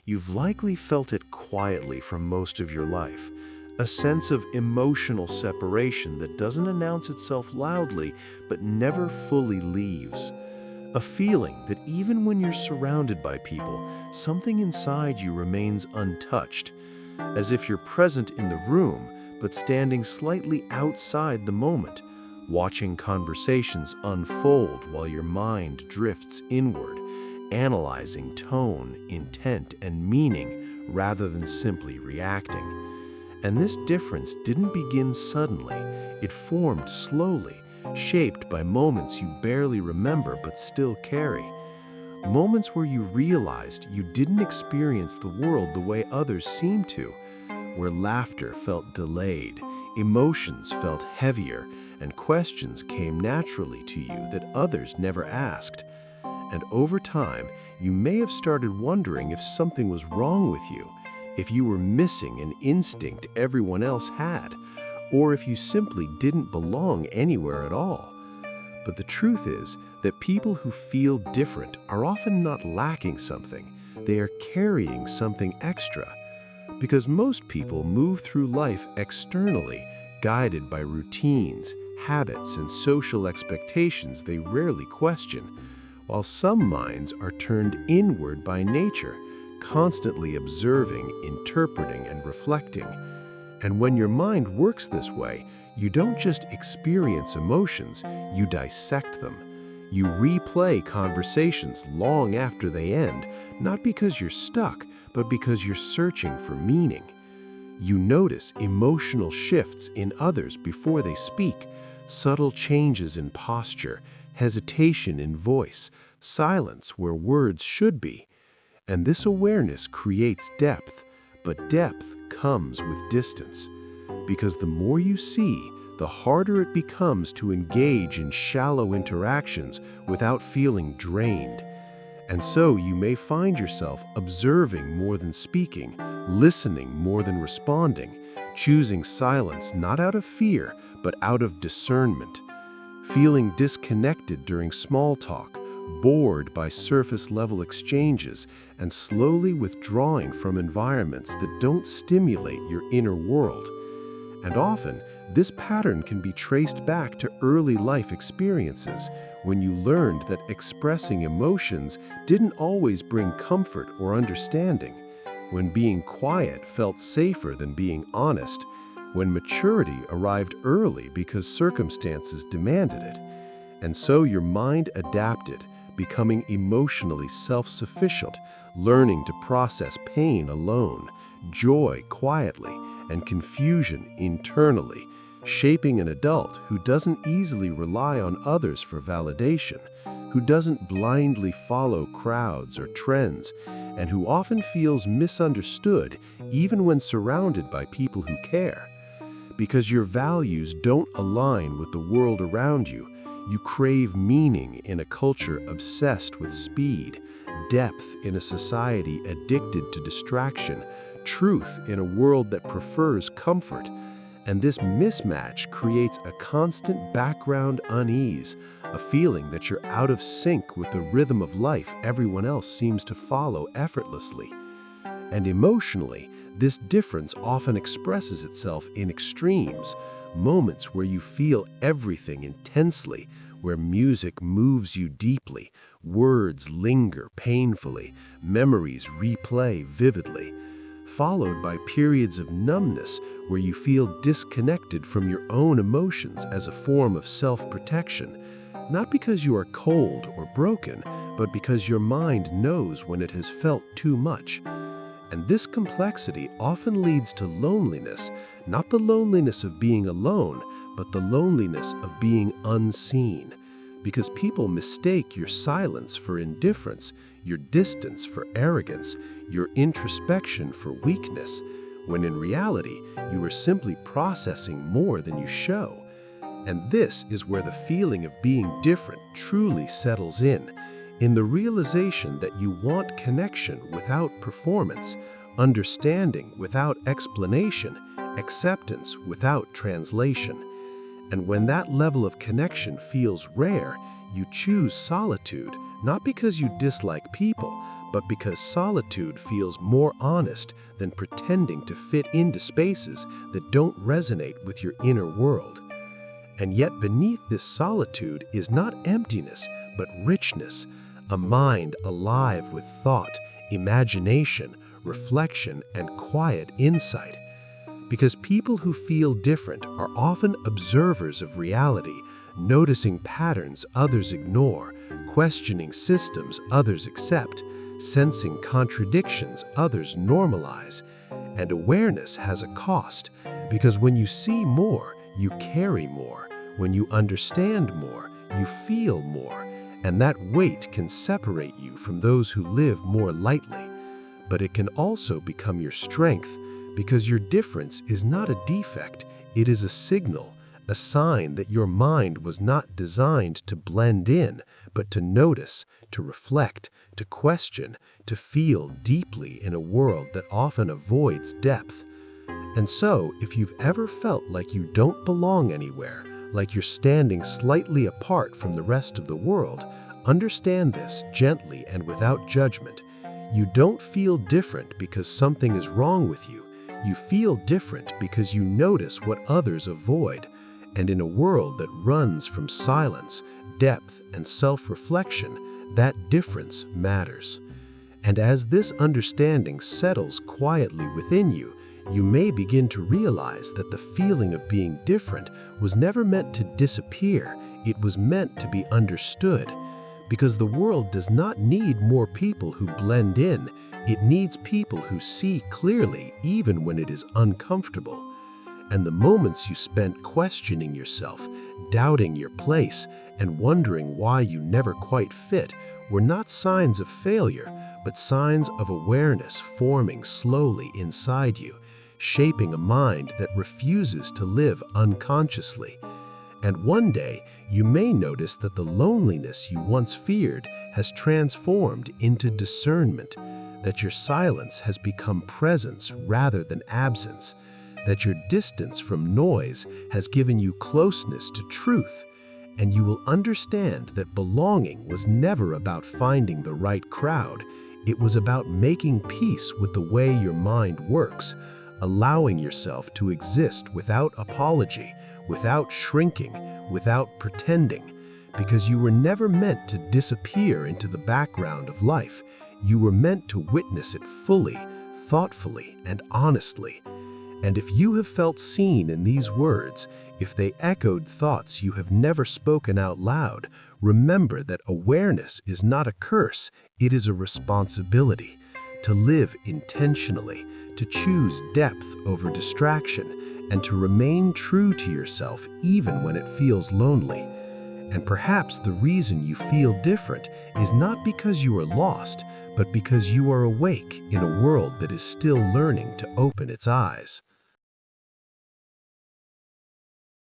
you've likely felt it quietly for most of your life. A sense of emotional separation that doesn't announce itself loudly but never fully leaves. A feeling that even when you're surrounded by people, something inside you remains untouched, as if you're present in the room but standing slightly outside the moment, watching conversations unfold while your mind drifts inward, analyzing tone, intent, and meaning rather than simply reacting. And this difference didn't begin suddenly. It formed slowly, shaped by moments you barely remember but still carry. Moments where you realized you didn't experience the world the way others seemed to, where laughter felt delayed, emotions felt heavier, and questions came naturally to you that others never asked. And over time, you may have started wondering if something was wrong with you, if you were missing an instinct everyone else had, or if you simply didn't belong anywhere at all. But the truth is that people who feel different are often not lacking something, they are carrying something extra. Because most people move through life externally, guided by routines, habits, and social expectations they rarely question, while some minds are turned inward by nature, constantly observing, interpreting, and reflecting. And when your mind works this way, you don't just experience emotions, you dissect them. You replay conversations long after they end, not because you're stuck, but because you're searching for meaning. You notice emotional shifts in others before they speak, subtle changes in posture, hesitation in voice, silence where words should be. And this awareness creates depth, but depth comes with distance. Because the more you see, the harder it becomes to engage in shallow interactions without feeling drained. And so you may find yourself observing more than speaking, listening more than responding, choosing silence not out of fear, but out of discernment, feeling disconnected during small talk, bored by surface-level exchanges, and slowly withdrawing from environments that don't stimulate your inner world. And often, this pattern can be traced back to early life experiences when you learned that expressing emotions didn't always bring comfort or understanding, when being quiet felt safer than being honest, when maturity arrived early because circumstances demanded it. And so your mind adapted, becoming emotionally self-sufficient, learning to process pain alone, joy quietly, and confusion internally, shaping an adult who doesn't easily rely on others for validation, who doesn't blindly follow crowds or trends, and who often feels misunderstood even when surrounded by people who care. Because your values don't align with the world around you, you crave meaning in a culture obsessed with speed, depth in a society addicted to distraction, truth in a world that prefers comfort. And this mismatch creates a constant background unease, a feeling that you're out of sync with the rhythm of life everyone else seems to follow effortlessly. And emotionally, this difference often expresses itself in extremes, moments where you feel everything intensely, where music moves you deeply, words linger painfully, memories replay vividly, followed by periods of numbness where you feel disconnected from your own emotions as a form of self-protection, not because you are cold or broken, but because your mind knows when it has felt too much. And this complexity often leads to loneliness, not the loneliness of being alone, but the loneliness of being unseen. Because people mistake your silence for indifference, your distance for arrogance, your introspection for weakness, when in reality, you are simply processing more than you show. And this is where the feeling of being different truly settles in the realization that you want connection without performance, understanding without explanation, acceptance without translation. And when that level of connection feels rare, you choose solitude, not because you dislike people, but because solitude feels more honest than pretending to fit into spaces that don't resonate with your inner world. And yet beneath this solitude is not emptiness, but richness, a mind alive with thought, imagination, reflection, and quiet insight. Because people who feel different are often observers of reality, noticing patterns others ignore, questioning systems others accept, sensing contradictions others normalize. And awareness has a cost, because when you see more, you carry more. When you understand more, you feel more. And that weight can separate you from those who live more lightly. But it can also become your strength, because your difference is not a defect, it is a signal, a sign that your mind was not designed to blend in, but to notice, to reflect, to question, to feel deeply in a world that often avoids depth. And so, if you've ever felt like you don't belong anywhere, like you're standing slightly apart from the rest of the world, understand this gently and without judgment. You don't feel different because something is wrong with you. You feel different because you notice what others avoid. And in a world that runs from silence, depth, and self-reflection, that difference matters. And as this understanding settles quietly within you, you may begin to realize that the feeling of being different was never meant to disappear, it was meant to be understood. Because the world does not need more people who blend in, it needs people who see clearly even when it is uncomfortable. And the moments you spent questioning yourself, doubting your place, and wondering why you never quite fit were not signs of failure, but signs of awareness forming slowly inside you, shaping a mind that refuses to live unconsciously. And one day, you may notice that the loneliness you once feared has transformed into discernment, that your silence has become presence rather than absence, that your distance from noise has given you closeness to truth, and you will understand that belonging was never about finding the right crowd. It was about making peace with the way your mind works, allowing yourself to exist without apology, without shrinking, without pretending, because you were never meant to disappear into the background of life. You were meant to witness it fully, thoughtfully, and honestly. And if you have felt seen in these words, if they echoed thoughts you have never spoken out loud, remember that awareness is not a curse, it is a responsibility. To live intentionally, to choose depth over distraction, and to remain true to yourself even when it feels lonely. And perhaps the reason you feel different is not because you are lost, but because you are awake in a world that is still learning to open its eyes.